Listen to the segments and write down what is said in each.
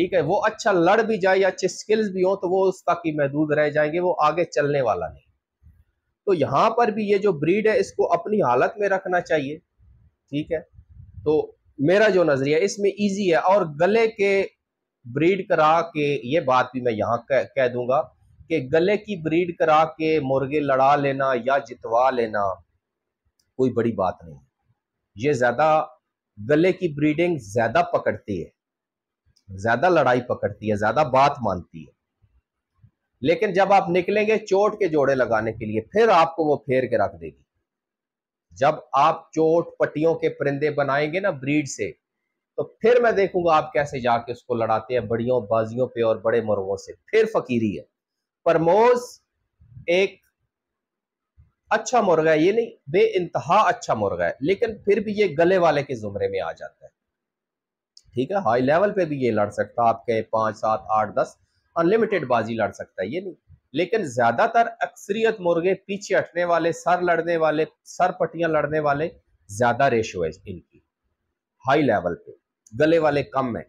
ٹھیک ہے، وہ اچھا لڑ بھی جائے یا اچھے سکلز بھی ہوں تو وہ اس تک ہی محدود رہ جائیں گے، وہ آگے چلنے والا نہیں۔ تو یہاں پر بھی یہ جو بریڈ ہے اس کو اپنی حالت میں رکھنا چاہیے، ٹھیک ہے۔ تو میرا جو نظریہ اس میں ایزی ہے، اور گلے کے بریڈ کرا کے یہ بات بھی میں یہاں کہہ دوں گا کہ گلے کی بریڈ کرا کے مرغے لڑا لینا یا جتوا لینا کوئی بڑی بات نہیں، یہ زیادہ گلے کی بریڈنگ زیادہ پکڑتی ہے، زیادہ لڑائی پکڑتی ہے، زیادہ بات مانتی ہے، لیکن جب آپ نکلیں گے چوٹ کے جوڑے لگانے کے لیے پھر آپ کو وہ پھیر کے رکھ دے گی۔ جب آپ چوٹ پٹیوں کے پرندے بنائیں گے نا بریڈ سے، تو پھر میں دیکھوں گا آپ کیسے جا کے اس کو لڑاتے ہیں بڑیوں بازیوں پہ اور بڑے مرغوں سے، پھر فقیری ہے۔ پرموز ایک اچھا مرغہ ہے، یہ نہیں بے انتہا اچھا مرغہ ہے، لیکن پھر بھی یہ گلے والے کے زمرے میں آ جاتا ہے، ٹھیک ہے۔ ہائی لیول پہ بھی یہ لڑ سکتا، آپ کے 5 7 8 10 انلمیٹڈ بازی لڑ سکتا ہے، یہ نہیں، لیکن زیادہ تر اکثریت مرغے پیچھے ہٹنے والے، سر لڑنے والے، سر پٹیاں لڑنے والے زیادہ ریشو ہے ان کی ہائی لیول پہ، گلے والے کم ہیں۔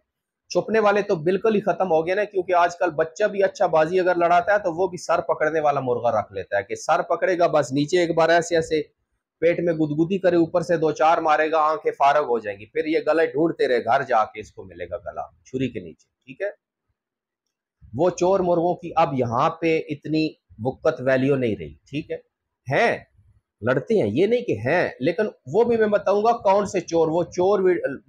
چھپنے والے تو بالکل ہی ختم ہو گئے نا، کیونکہ آج کل بچہ بھی اچھا بازی اگر لڑاتا ہے تو وہ بھی سر پکڑنے والا مرغہ رکھ لیتا ہے کہ سر پکڑے گا بس، نیچے ایک بار ایسے ایسے پیٹ میں گدگدی کرے، اوپر سے 2 4 مارے گا، آنکھیں فارغ ہو جائیں گی، پھر یہ گلے ڈھونڈتے رہے، گھر جا کے اس کو ملے گا گلا چھری کے نیچے، ٹھیک ہے۔ وہ چور مرغوں کی اب یہاں پہ اتنی وقت ویلیو نہیں رہی، ٹھیک ہے، ہیں لڑتے ہیں یہ نہیں کہ ہیں، لیکن وہ بھی میں بتاؤں گا کون سے چور، وہ چور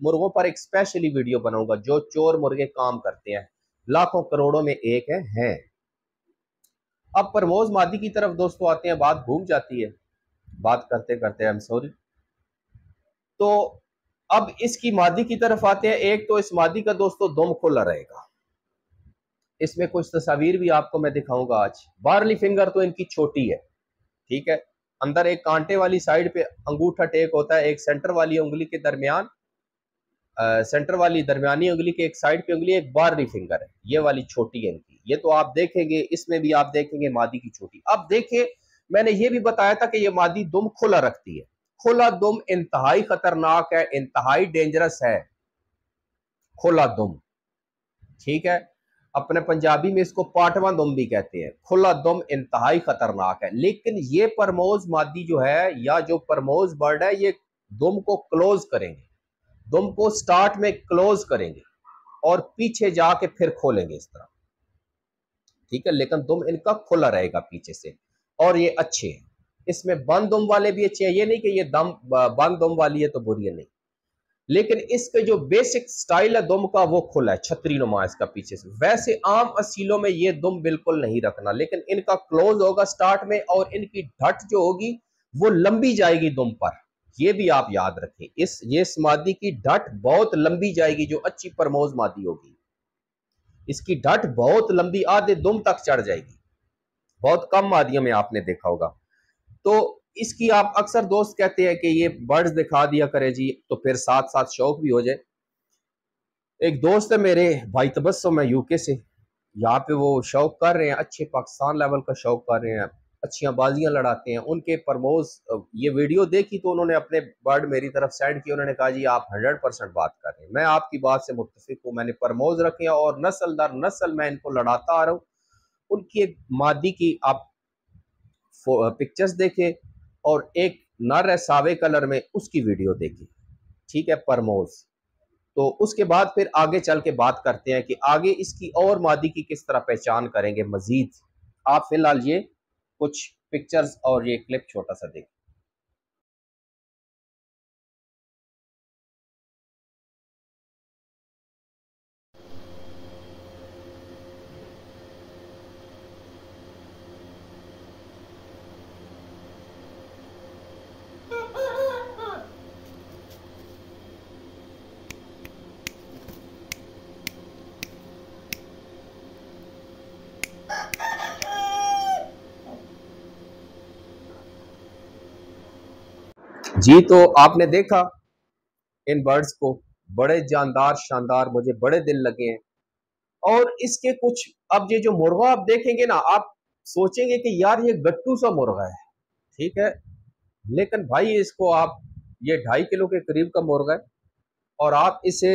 مرغوں پر ایک اسپیشلی ویڈیو بناؤں گا جو چور مرغے کام کرتے ہیں، لاکھوں کروڑوں میں ایک ہیں۔ اب پرموز مادی کی طرف دوستو آتے ہیں، بات گھوم جاتی ہے بات کرتے کرتے، I'm sorry۔ تو اب اس کی مادی کی طرف آتے ہیں، ایک تو اس مادی کا دوستو دم کھلا رہے گا، اس میں کچھ تصاویر بھی آپ کو میں دکھاؤں گا آج۔ بارلی فنگر تو ان کی چھوٹی ہے، ٹھیک ہے، اندر ایک کانٹے والی سائڈ پہ انگوٹھا ٹیک ہوتا ہے، ایک سینٹر والی انگلی کے درمیان، سینٹر والی درمیانی انگلی کے ایک سائڈ پہ انگلی، ایک بارلی فنگر ہے، یہ والی چھوٹی ہے ان کی، یہ تو آپ دیکھیں گے، اس میں بھی آپ دیکھیں گے مادی کی چھوٹی۔ اب دیکھیں میں نے یہ بھی بتایا تھا کہ یہ مادی دم کھلا رکھتی ہے، کھلا دم انتہائی خطرناک ہے، انتہائی ڈینجرس ہے کھلا دم، ٹھیک ہے، اپنے پنجابی میں اس کو پاٹواں دم بھی کہتے ہیں، کھلا دم انتہائی خطرناک ہے، لیکن یہ پرموز مادی جو ہے یا جو پرموز برڈ ہے یہ دم کو کلوز کریں گے، دم کو سٹارٹ میں کلوز کریں گے اور پیچھے جا کے پھر کھولیں گے اس طرح، ٹھیک ہے، لیکن دم ان کا کھلا رہے گا پیچھے سے، اور یہ اچھے ہیں، اس میں بند دم والے بھی اچھے ہیں، یہ نہیں کہ یہ بند دم والی ہے تو بری ہے، نہیں، لیکن اس کے جو بیسک سٹائل ہے دم کا وہ کھلا ہے، چھتری نما اس کا پیچھے سے۔ ویسے عام اصیلوں میں یہ دم بالکل نہیں رکھنا، لیکن ان کا کلوز ہوگا سٹارٹ میں، اور ان کی ڈھٹ جو ہوگی وہ لمبی جائے گی دم پر، یہ بھی آپ یاد رکھیں، اس مادی کی ڈھٹ بہت لمبی جائے گی، جو اچھی پرموز مادی ہوگی اس کی ڈھٹ بہت لمبی، آدھے دم تک چڑھ جائے گی، بہت کم مادیوں میں آپ نے دیکھا ہوگا۔ تو اس کی آپ اکثر دوست کہتے ہیں کہ یہ برڈز دکھا دیا کرے جی، تو پھر ساتھ ساتھ شوق بھی ہو جائے۔ ایک دوست ہے میرے بھائی تبسم ہے یو کے سے، یہاں پہ وہ شوق کر رہے ہیں، اچھے پاکستان لیول کا شوق کر رہے ہیں، اچھیاں بازیاں لڑاتے ہیں، ان کے پرموز یہ ویڈیو دیکھی تو انہوں نے اپنے برڈ میری طرف سینڈ کیا، انہوں نے کہا جی آپ 100% بات کر رہے ہیں، میں آپ کی بات سے متفق ہوں، میں نے پرموز رکھے ہیں اور نسل در نسل میں ان کو لڑاتا آ رہا ہوں۔ ان کی ایک مادی کی آپ پکچرز دیکھیں اور ایک نر ہے ساوے کلر میں، اس کی ویڈیو دیکھیں، ٹھیک ہے، پرموز۔ تو اس کے بعد پھر آگے چل کے بات کرتے ہیں کہ آگے اس کی اور مادی کی کس طرح پہچان کریں گے مزید۔ آپ فی الحال یہ کچھ پکچرز اور یہ کلپ چھوٹا سا دیکھیں۔ جی تو آپ نے دیکھا ان برڈز کو، بڑے جاندار شاندار، مجھے بڑے دل لگے ہیں، اور اس کے کچھ اب یہ جو مرغہ آپ دیکھیں گے نا، آپ سوچیں گے کہ یار یہ گٹو سا مرغہ ہے، ٹھیک ہے، لیکن بھائی اس کو آپ، یہ 2.5 کلو کے قریب کا مرغہ ہے، اور آپ اسے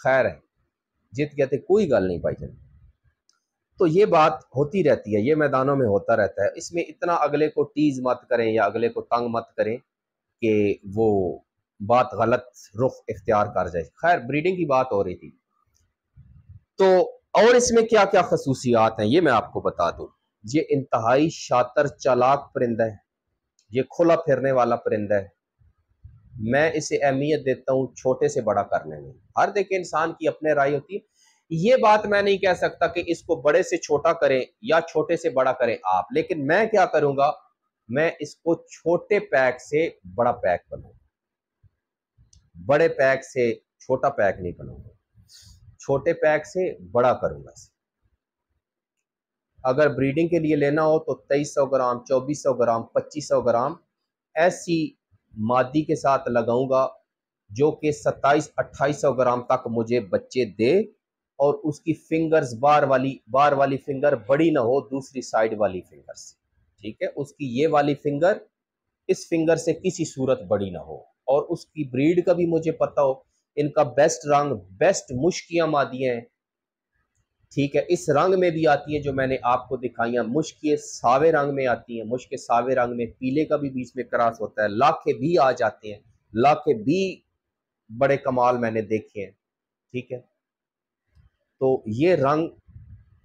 خیر ہے، جیت گئے تھے، کوئی گل نہیں بھائی جان۔ تو یہ بات ہوتی رہتی ہے، یہ میدانوں میں ہوتا رہتا ہے، اس میں اتنا اگلے کو ٹیز مت کریں یا اگلے کو تنگ مت کریں کہ وہ بات غلط رخ اختیار کر جائے۔ خیر بریڈنگ کی بات ہو رہی تھی، تو اور اس میں کیا کیا خصوصیات ہیں یہ میں آپ کو بتا دوں۔ یہ انتہائی شاطر چالاک پرندہ ہے، یہ کھلا پھرنے والا پرندہ ہے، میں اسے اہمیت دیتا ہوں چھوٹے سے بڑا کرنے میں۔ ہر دیکھے انسان کی اپنے رائے ہوتی ہے، یہ بات میں نہیں کہہ سکتا کہ اس کو بڑے سے چھوٹا کریں یا چھوٹے سے بڑا کریں آپ، لیکن میں کیا کروں گا، میں اس کو چھوٹے پیک سے بڑا پیک بناؤں، بڑے پیک سے چھوٹا پیک نہیں بناؤں گا، چھوٹے پیک سے بڑا کروں گا اسے۔ اگر بریڈنگ کے لیے لینا ہو تو 2300 گرام، 2400 گرام، 2500 گرام ایسی مادی کے ساتھ لگاؤں گا جو کہ 2700-2800 گرام تک مجھے بچے دے، اور اس کی فنگرز بار والی فنگر بڑی نہ ہو دوسری سائیڈ والی فنگر سے، ٹھیک ہے، اس کی یہ والی فنگر اس فنگر سے کسی صورت بڑی نہ ہو، اور اس کی بریڈ کا بھی مجھے پتا ہو، ان کا بیسٹ رنگ، بیسٹ مشکیاں مادیاں ہیں، ٹھیک ہے، اس رنگ میں بھی آتی ہیں جو میں نے آپ کو دکھائی ہیں، مشکیں ساوے رنگ میں آتی ہیں، مشکیں ساوے رنگ میں پیلے کا بھی بیچ میں کراس ہوتا ہے، لاکھے بھی آ جاتے ہیں، لاکھے بھی بڑے کمال میں نے دیکھے ہیں، ٹھیک ہے، تو یہ رنگ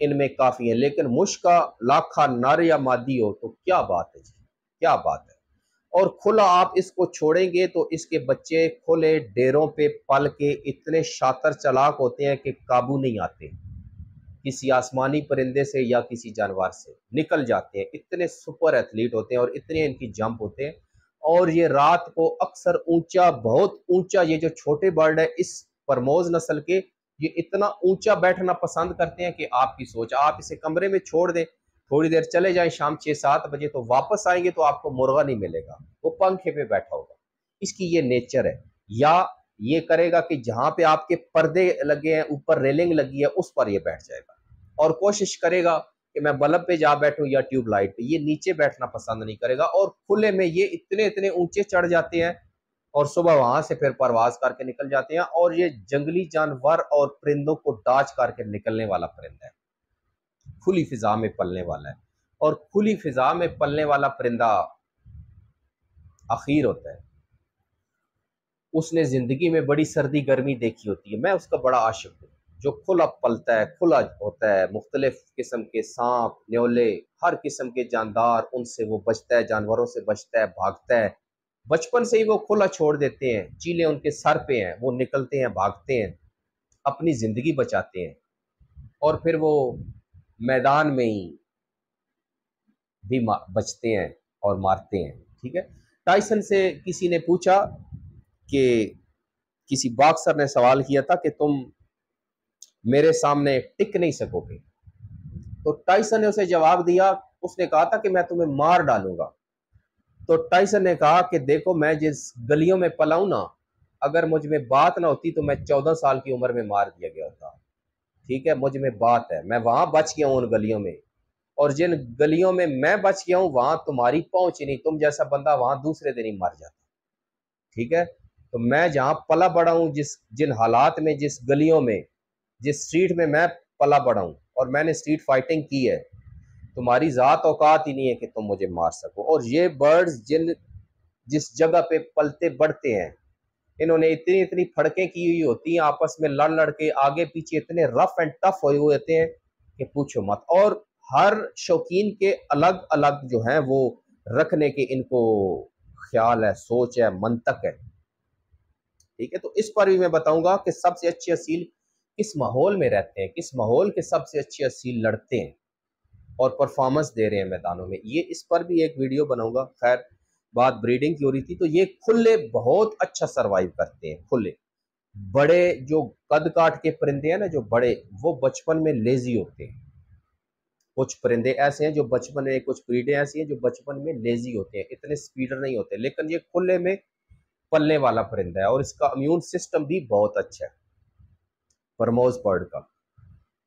ان میں کافی ہیں، لیکن مشکا لاکھا نر یا مادی ہو تو کیا بات ہے جی، کیا بات ہے۔ اور کھلا آپ اس کو چھوڑیں گے تو اس کے بچے کھلے ڈیروں پہ پل کے اتنے شاطر چلاک ہوتے ہیں کہ قابو نہیں آتے، کسی آسمانی پرندے سے یا کسی جانور سے نکل جاتے ہیں، اتنے سپر ایتھلیٹ ہوتے ہیں اور اتنے ان کی جمپ ہوتے ہیں، اور یہ رات کو اکثر اونچا، بہت اونچا، یہ جو چھوٹے برڈ ہے اس پرموز نسل کے، یہ اتنا اونچا بیٹھنا پسند کرتے ہیں کہ آپ کی سوچ، آپ اسے کمرے میں چھوڑ دیں، تھوڑی دیر چلے جائیں شام 6-7 بجے تو واپس آئیں گے تو آپ کو مرغا نہیں ملے گا، وہ پنکھے پہ بیٹھا ہوگا، اس کی یہ نیچر ہے۔ یا یہ کرے گا کہ جہاں پہ آپ کے پردے لگے ہیں، اوپر ریلنگ لگی ہے، اس پر یہ بیٹھ جائے گا، اور کوشش کرے گا کہ میں بلب پہ جا بیٹھوں یا ٹیوب لائٹ پہ، یہ نیچے بیٹھنا پسند نہیں کرے گا، اور کھلے میں یہ اتنے اونچے چڑھ جاتے ہیں اور صبح وہاں سے پھر پرواز کر کے نکل جاتے ہیں، اور یہ جنگلی جانور اور پرندوں کو ڈاچ کر کے نکلنے والا پرندہ ہے، کھلی فضا میں پلنے والا ہے، اور کھلی فضا میں پلنے والا پرندہ اخیر ہوتا ہے، اس نے زندگی میں بڑی سردی گرمی دیکھی ہوتی ہے، میں اس کا بڑا عاشق ہوں، جو کھلا پلتا ہے، کھلا ہوتا ہے، مختلف قسم کے سانپ، نیولے، ہر قسم کے جاندار، ان سے وہ بچتا ہے، جانوروں سے بچتا ہے، بھاگتا ہے، بچپن سے ہی وہ کھلا چھوڑ دیتے ہیں، چیلے ان کے سر پہ ہیں، وہ نکلتے ہیں، بھاگتے ہیں، اپنی زندگی بچاتے ہیں، اور پھر وہ میدان میں ہی بھی بچتے ہیں اور مارتے ہیں، ٹھیک ہے۔ ٹائسن سے کسی نے پوچھا کہ کسی باکسر نے سوال کیا تھا کہ تم میرے سامنے ٹک نہیں سکو گے، تو ٹائسن نے اسے جواب دیا، اس نے کہا تھا کہ میں تمہیں مار ڈالوں گا، تو ٹائسن نے کہا کہ دیکھو میں جس گلیوں میں پلا ہوں نا، اگر مجھ میں بات نہ ہوتی تو میں 14 سال کی عمر میں مار دیا گیا ہوتا، ٹھیک ہے، مجھ میں بات ہے، میں وہاں بچ گیا ہوں ان گلیوں میں، اور جن گلیوں میں میں بچ گیا ہوں وہاں تمہاری پہنچ ہی نہیں، تم جیسا بندہ وہاں دوسرے دن ہی مر جاتا، ٹھیک ہے، تو میں جہاں پلا بڑا ہوں، جن حالات میں، جس گلیوں میں، جس اسٹریٹ میں پلا بڑا ہوں، اور میں نے اسٹریٹ فائٹنگ کی ہے، تمہاری ذات اوقات ہی نہیں ہے کہ تم مجھے مار سکو۔ اور یہ برڈز جس جگہ پہ پلتے بڑھتے ہیں، انہوں نے اتنی پھڑکیں کی ہوئی ہوتی ہیں، آپس میں لڑ کے آگے پیچھے اتنے رف اینڈ ٹف ہوئے ہوتے ہیں کہ پوچھو مت، اور ہر شوقین کے الگ الگ جو ہیں وہ رکھنے کے ان کو خیال ہے، سوچ ہے، منطق ہے، ٹھیک ہے، تو اس پر بھی میں بتاؤں گا کہ سب سے اچھے اصیل کس ماحول میں رہتے ہیں، کس ماحول کے سب سے اچھے اصیل لڑتے ہیں اور پرفارمنس دے رہے ہیں میدانوں میں، یہ اس پر بھی ایک ویڈیو بناؤں گا۔ خیر بات بریڈنگ کی ہو رہی تھی، تو یہ کھلے بہت اچھا سروائیو کرتے ہیں، کھلے بڑے جو قد کاٹ کے پرندے ہیں نا، جو بڑے، وہ بچپن میں لیزی ہوتے ہیں، کچھ پرندے ایسے ہیں جو بچپن میں، کچھ بریڈیں ایسی ہیں جو بچپن میں لیزی ہوتے ہیں، اتنے سپیڈر نہیں ہوتے، لیکن یہ کھلے میں پلنے والا پرندہ ہے، اور اس کا امیون سسٹم بھی بہت اچھا ہے پرموز برڈ کا۔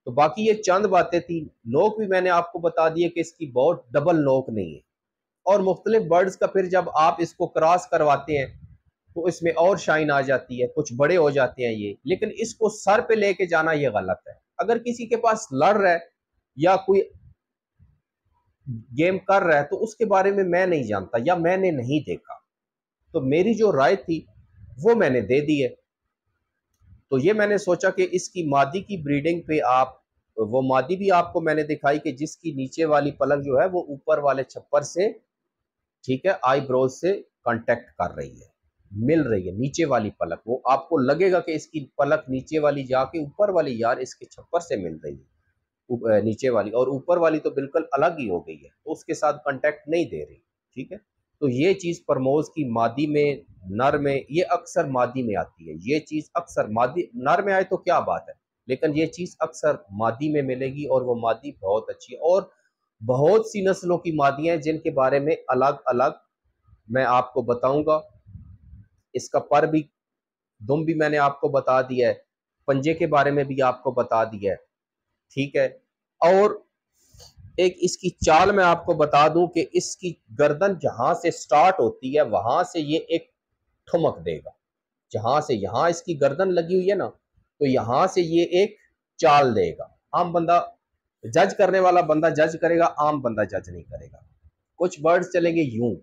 تو باقی یہ چند باتیں تھیں، نوک بھی میں نے آپ کو بتا دیے کہ اس کی بہت ڈبل نوک نہیں ہے، اور مختلف برڈز کا پھر جب آپ اس کو کراس کرواتے ہیں تو اس میں اور شائن آ جاتی ہے، کچھ بڑے ہو جاتے ہیں یہ، لیکن اس کو سر پہ لے کے جانا یہ غلط ہے۔ اگر کسی کے پاس لڑ رہا ہے یا کوئی گیم کر رہا ہے تو اس کے بارے میں نہیں جانتا یا میں نے نہیں دیکھا، تو میری جو رائے تھی وہ میں نے دے دی ہے۔ تو یہ میں نے سوچا کہ اس کی مادی کی بریڈنگ پہ وہ مادی بھی آپ کو میں نے دکھائی کہ جس کی نیچے والی پلک جو ہے وہ اوپر والے چھپر سے، ٹھیک ہے، آئی بروز سے کانٹیکٹ کر رہی ہے، مل رہی ہے نیچے والی پلک، وہ آپ کو لگے گا کہ اس کی پلک نیچے والی جا کے اوپر والی یار اس کے چھپر سے مل رہی ہے، نیچے والی، اور اوپر والی تو بالکل الگ ہی ہو گئی ہے، تو اس کے ساتھ کانٹیکٹ نہیں دے رہی، ٹھیک ہے۔ تو یہ چیز پرموز کی مادی میں، نر میں، یہ اکثر مادی میں آتی ہے، یہ چیز اکثر مادی، نر میں آئے تو کیا بات ہے، لیکن یہ چیز اکثر مادی میں ملے گی، اور وہ مادی بہت اچھی ہے، اور بہت سی نسلوں کی مادیاں ہیں جن کے بارے میں الگ الگ میں آپ کو بتاؤں گا۔ اس کا پر بھی، دم بھی میں نے آپ کو بتا دیا ہے، پنجے کے بارے میں بھی آپ کو بتا دیا ہے، ٹھیک ہے۔ اور ایک اس کی چال میں آپ کو بتا دوں کہ اس کی گردن جہاں سے سٹارٹ ہوتی ہے وہاں سے یہ ایک ٹھمک دے گا، جہاں سے یہاں اس کی گردن لگی ہوئی ہے نا، تو یہاں سے یہ ایک چال دے گا۔ عام بندہ، جج کرنے والا بندہ جج کرے گا، عام بندہ جج نہیں کرے گا۔ کچھ برڈز چلیں گے یوں،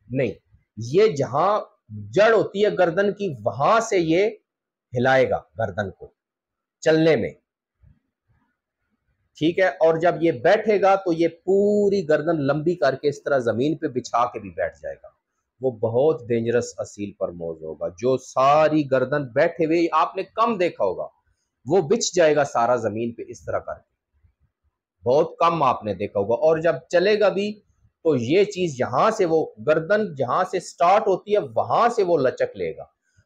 نہیں، یہ جہاں جڑ ہوتی ہے گردن کی وہاں سے یہ ہلائے گا گردن کو چلنے میں، ٹھیک ہے۔ اور جب یہ بیٹھے گا تو یہ پوری گردن لمبی کر کے اس طرح زمین پہ بچھا کے بھی بیٹھ جائے گا۔ وہ بہت ڈینجرس اصیل پرموز ہوگا، جو ساری گردن بیٹھے ہوئے آپ نے کم دیکھا ہوگا، وہ بچھ جائے گا سارا زمین پہ اس طرح کر کے، بہت کم آپ نے دیکھا ہوگا۔ اور جب چلے گا بھی تو یہ چیز یہاں سے، وہ گردن جہاں سے سٹارٹ ہوتی ہے وہاں سے وہ لچک لے گا،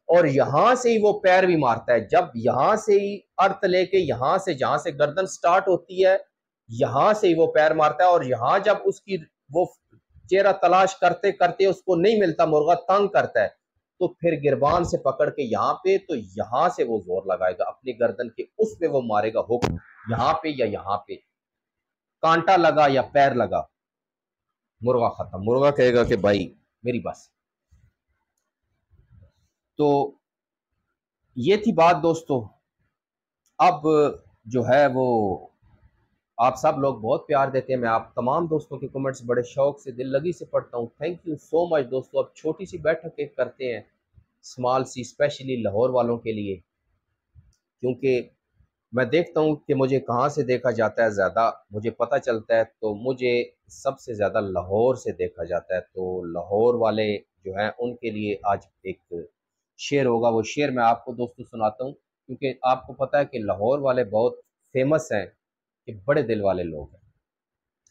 اور یہاں سے ہی وہ پیر بھی مارتا ہے، جب یہاں سے ہی ارتھ لے کے یہاں سے، جہاں سے گردن سٹارٹ ہوتی ہے یہاں سے ہی وہ پیر مارتا ہے، اور یہاں جب اس کی وہ چہرہ تلاش کرتے کرتے اس کو نہیں ملتا، مرغا تنگ کرتا ہے، تو پھر گربان سے پکڑ کے یہاں پہ، تو یہاں سے وہ زور لگائے گا اپنی گردن کے، اس پہ وہ مارے گا ہک، یہاں پہ یا یہاں پہ، کانٹا لگا یا پیر لگا، مرغا ختم، مرغا کہے گا کہ بھائی میری بس۔ تو یہ تھی بات دوستو۔ اب جو ہے وہ آپ سب لوگ بہت پیار دیتے ہیں، میں آپ تمام دوستوں کے کمنٹس بڑے شوق سے، دل لگی سے پڑھتا ہوں، تھینک یو سو مچ دوستو۔ اب چھوٹی سی بیٹھک ایک کرتے ہیں، اسمال سی، اسپیشلی لاہور والوں کے لیے، کیونکہ میں دیکھتا ہوں کہ مجھے کہاں سے دیکھا جاتا ہے زیادہ، مجھے پتہ چلتا ہے تو مجھے سب سے زیادہ لاہور سے دیکھا جاتا ہے، تو لاہور والے جو ہیں ان کے لیے آج ایک شعر ہوگا، وہ شعر میں آپ کو دوستو سناتا ہوں، کیونکہ آپ کو پتہ ہے کہ لاہور والے بہت فیمس ہیں، کہ بڑے دل والے لوگ ہیں،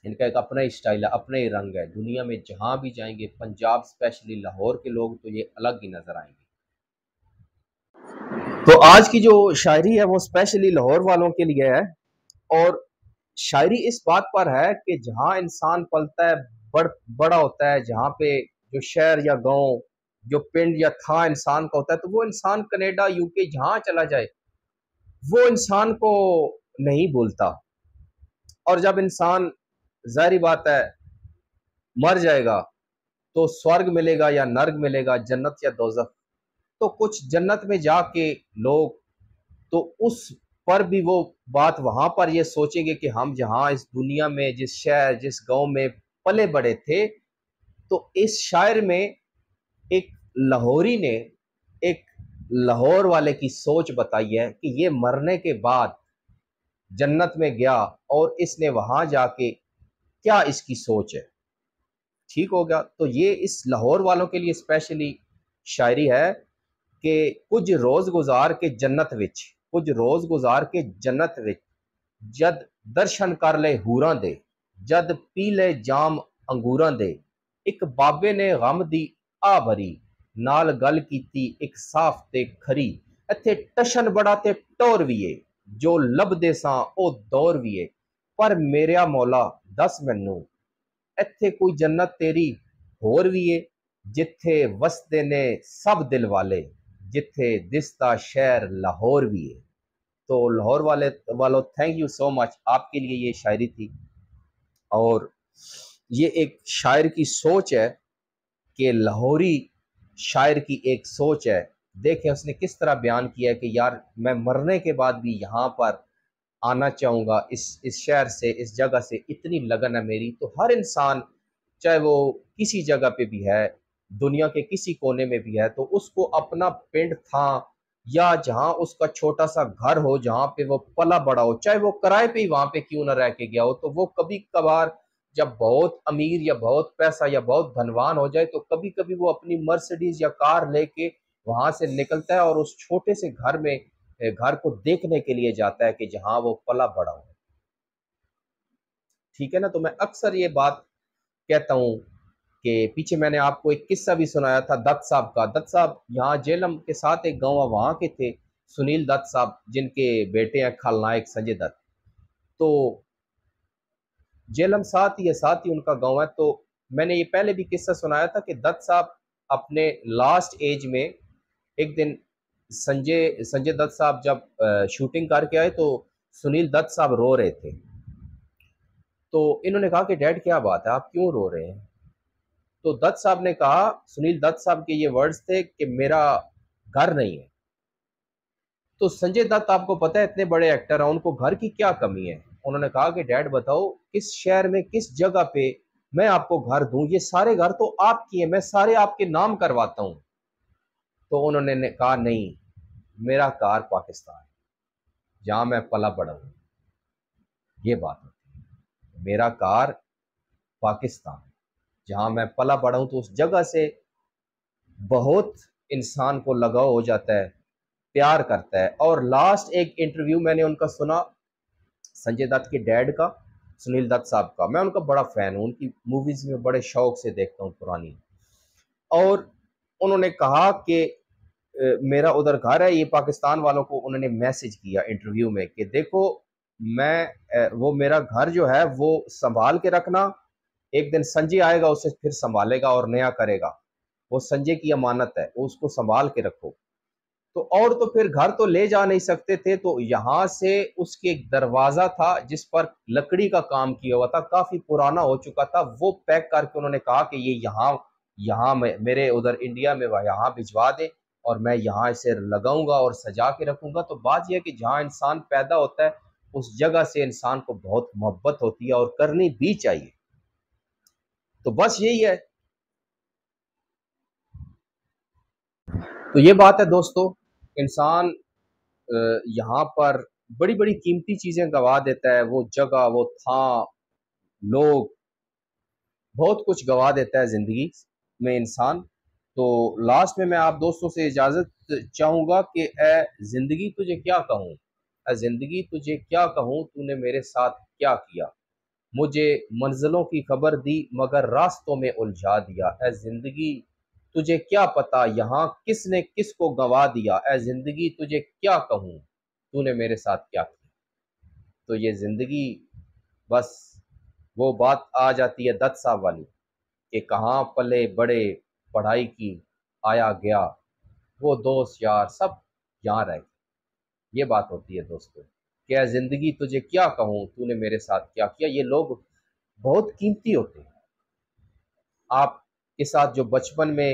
ان کا ایک اپنا ہی اسٹائل ہے، اپنا ہی رنگ ہے، دنیا میں جہاں بھی جائیں گے، پنجاب اسپیشلی لاہور کے لوگ تو یہ الگ ہی نظر آئیں گے۔ تو آج کی جو شاعری ہے وہ اسپیشلی لاہور والوں کے لیے ہے، اور شاعری اس بات پر ہے کہ جہاں انسان پلتا ہے، بڑا ہوتا ہے، جہاں پہ جو شہر یا گاؤں، جو پنڈ یا تھا انسان کا ہوتا ہے، تو وہ انسان کینیڈا، یو کے جہاں چلا جائے وہ انسان کو نہیں بھولتا، اور جب انسان، ظاہری بات ہے، مر جائے گا تو سورگ ملے گا یا نرگ ملے گا، جنت یا دوزخ، تو کچھ جنت میں جا کے لوگ تو اس پر بھی وہ بات وہاں پر یہ سوچیں گے کہ ہم جہاں اس دنیا میں، جس شہر، جس گاؤں میں پلے بڑے تھے، تو اس شاعر میں ایک لاہوری نے ایک لاہور والے کی سوچ بتائی ہے کہ یہ مرنے کے بعد جنت میں گیا اور اس نے وہاں جا کے کیا اس کی سوچ ہے، ٹھیک ہو گیا۔ تو یہ اس لاہور والوں کے لیے اسپیشلی شاعری ہے کہ کچھ روز گزار کے جنت وچ، کچھ روز گزار کے جنت وچ، جد درشن کر لے ہوراں دے، جد پی لے جام انگوراں دے، ایک بابے نے غم دی آ بھری، نال گل کیتی ایک صاف تے کھری، ایتھے ٹشن بڑا تے ٹور ویے، جو لب دے ساں او دور ویے، پر میریا مولا دس مینوں، ایتھے کوئی جنت تیری ہور ویے، جتھے وسدے نے سب دل والے، جتھے دستا شہر لاہور ویے۔ تو لاہور والوں تھینک یو سو مچ، آپ کے لیے یہ شاعری تھی، اور یہ ایک شاعر کی سوچ ہے کہ لاہوری شاعر کی ایک سوچ ہے. دیکھیں اس نے کس طرح بیان کیا ہے کہ یار میں مرنے کے بعد بھی یہاں پر آنا چاہوں گا، اس شہر سے، اس جگہ سے اتنی لگن ہے میری. تو ہر انسان چاہے وہ کسی جگہ پہ بھی ہے، دنیا کے کسی کونے میں بھی ہے، تو اس کو اپنا پنڈ تھا یا جہاں اس کا چھوٹا سا گھر ہو جہاں پہ وہ پلا بڑا ہو، چاہے وہ کرائے پہ ہی وہاں پہ کیوں نہ رہ کے گیا ہو، تو وہ کبھی کبھار جب بہت امیر یا بہت پیسہ یا بہت دھنوان ہو جائے تو کبھی کبھی وہ اپنی مرسڈیز یا کار لے کے وہاں سے نکلتا ہے اور اس چھوٹے سے گھر کو دیکھنے کے لیے جاتا ہے کہ جہاں وہ پلا بڑا ہو. ٹھیک ہے نا. تو میں اکثر یہ بات کہتا ہوں کہ پیچھے میں نے آپ کو ایک قصہ بھی سنایا تھا دت صاحب کا. دت صاحب یہاں جیلم کے ساتھ ایک گاؤں وہاں کے تھے، سنیل دت صاحب، جن کے بیٹے ہیں کھل نائک سنجے دت. تو جیلم ساتھ ہی ان کا گاؤں ہے. تو میں نے یہ پہلے بھی قصہ سنایا تھا کہ دت صاحب اپنے لاسٹ ایج میں ایک دن سنجے دت صاحب جب شوٹنگ کر کے آئے تو سنیل دت صاحب رو رہے تھے. تو انہوں نے کہا کہ ڈیڈ کیا بات ہے، آپ کیوں رو رہے ہیں؟ تو دت صاحب نے کہا، سنیل دت صاحب کے یہ ورڈز تھے کہ میرا گھر نہیں ہے. تو سنجے دت آپ کو پتہ ہے اتنے بڑے ایکٹر ہیں، ان کو گھر کی کیا کمی ہے؟ انہوں نے کہا کہ ڈیڈ بتاؤ کس شہر میں کس جگہ پہ میں آپ کو گھر دوں، یہ سارے گھر تو آپ کی ہیں، میں سارے آپ کے نام کرواتا ہوں. تو انہوں نے کہا نہیں، میرا کار پاکستان ہے جہاں میں پلا بڑا ہوں. یہ بات ہوتی ہے، میرا کار پاکستان جہاں میں پلا بڑا ہوں. تو اس جگہ سے بہت انسان کو لگاؤ ہو جاتا ہے، پیار کرتا ہے. اور لاسٹ ایک انٹرویو میں نے ان کا سنا، سنجے دت کے ڈیڈ کا، سنیل دت صاحب کا. میں ان کا بڑا فین ہوں، ان کی موویز میں بڑے شوق سے دیکھتا ہوں پرانی. اور انہوں نے کہا کہ میرا ادھر گھر ہے. یہ پاکستان والوں کو انہوں نے میسج کیا انٹرویو میں کہ دیکھو میں وہ میرا گھر جو ہے وہ سنبھال کے رکھنا، ایک دن سنجے آئے گا اسے پھر سنبھالے گا اور نیا کرے گا، وہ سنجے کی امانت ہے، اس کو سنبھال کے رکھو. تو اور تو پھر گھر تو لے جا نہیں سکتے تھے، تو یہاں سے اس کے ایک دروازہ تھا جس پر لکڑی کا کام کیا ہوا تھا، کافی پرانا ہو چکا تھا، وہ پیک کر کے انہوں نے کہا کہ یہ یہاں میرے ادھر انڈیا میں یہاں بھجوا دے اور میں یہاں اسے لگاؤں گا اور سجا کے رکھوں گا. تو بات یہ ہے کہ جہاں انسان پیدا ہوتا ہے اس جگہ سے انسان کو بہت محبت ہوتی ہے اور کرنی بھی چاہیے. تو بس یہی ہے. تو یہ بات ہے دوستو، انسان یہاں پر بڑی بڑی قیمتی چیزیں گوا دیتا ہے، وہ جگہ، وہ تھا، لوگ، بہت کچھ گوا دیتا ہے زندگی میں انسان. تو لاسٹ میں آپ دوستوں سے اجازت چاہوں گا کہ اے زندگی تجھے کیا کہوں، اے زندگی تجھے کیا کہوں، تو نے میرے ساتھ کیا کیا، مجھے منزلوں کی خبر دی مگر راستوں میں الجھا دیا. اے زندگی تجھے کیا پتا یہاں کس نے کس کو گوا دیا، اے زندگی تجھے کیا کہوں، تو نے میرے ساتھ کیا کیا. تو یہ زندگی، بس وہ بات آ جاتی ہے دت صاحب والی کہ کہاں پلے بڑے پڑھائی کی آیا گیا، وہ دوست یار سب یہاں رہ گئے. یہ بات ہوتی ہے دوستو کہ اے زندگی تجھے کیا کہوں، تو نے میرے ساتھ کیا کیا. یہ لوگ بہت قیمتی ہوتے ہیں. آپ کے ساتھ جو بچپن میں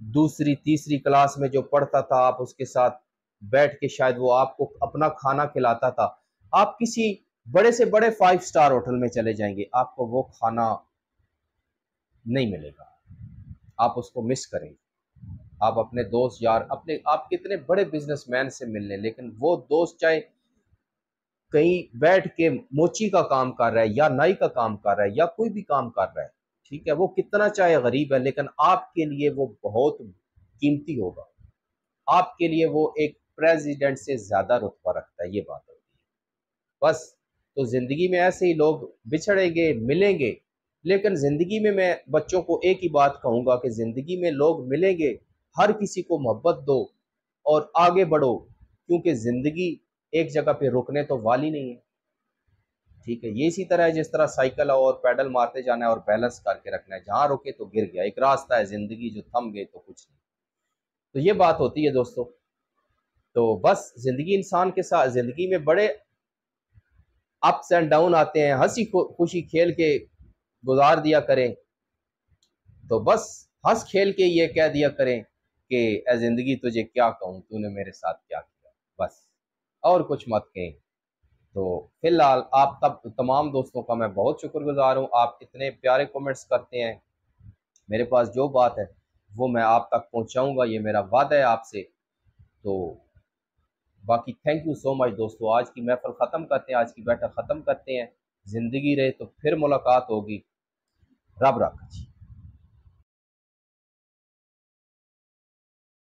دوسری تیسری کلاس میں جو پڑھتا تھا، آپ اس کے ساتھ بیٹھ کے شاید وہ آپ کو اپنا کھانا کھلاتا تھا، آپ کسی بڑے سے بڑے 5 سٹار ہوٹل میں چلے جائیں گے، آپ کو وہ کھانا نہیں ملے گا، آپ اس کو مس کریں گے. آپ اپنے دوست یار آپ کتنے بڑے بزنس مین سے مل لیں، لیکن وہ دوست چاہے کہیں بیٹھ کے موچی کا کام کر رہا ہے یا نائی کا کام کر رہا ہے یا کوئی بھی کام کر رہا ہے، ٹھیک ہے، وہ کتنا چاہے غریب ہے لیکن آپ کے لیے وہ بہت قیمتی ہوگا، آپ کے لیے وہ ایک پریزیڈنٹ سے زیادہ رتبہ رکھتا ہے. یہ بات ہوتی ہے. بس تو زندگی میں ایسے ہی لوگ بچھڑیں گے، ملیں گے، لیکن زندگی میں بچوں کو ایک ہی بات کہوں گا کہ زندگی میں لوگ ملیں گے، ہر کسی کو محبت دو اور آگے بڑھو، کیونکہ زندگی ایک جگہ پہ رکنے تو والی نہیں ہے. ٹھیک ہے، یہ اسی طرح ہے جس طرح سائیکل اور پیڈل مارتے جانا ہے اور بیلنس کر کے رکھنا ہے، جہاں رکے تو گر گیا. ایک راستہ ہے زندگی، جو تھم گئے تو کچھ نہیں. تو یہ بات ہوتی ہے دوستو. تو بس زندگی انسان کے ساتھ، زندگی میں بڑے اپس اینڈ ڈاؤن آتے ہیں، ہنسی خوشی کھیل کے گزار دیا کریں. تو بس ہنس کھیل کے یہ کہہ دیا کریں کہ اے زندگی تجھے کیا کہوں، تو نے میرے ساتھ کیا کیا، بس اور کچھ مت کہیں۔ تو فی الحال آپ تمام دوستوں کا میں بہت شکر گزار ہوں، آپ اتنے پیارے کومنٹس کرتے ہیں۔ میرے پاس جو بات ہے وہ میں آپ تک پہنچاؤں گا، یہ میرا وعدہ ہے آپ سے۔ تو باقی تھینک یو سو مچ دوستو، آج کی محفل ختم کرتے ہیں، آج کی بیٹھک ختم کرتے ہیں۔ زندگی رہے تو پھر ملاقات ہوگی، رب رکھا جی۔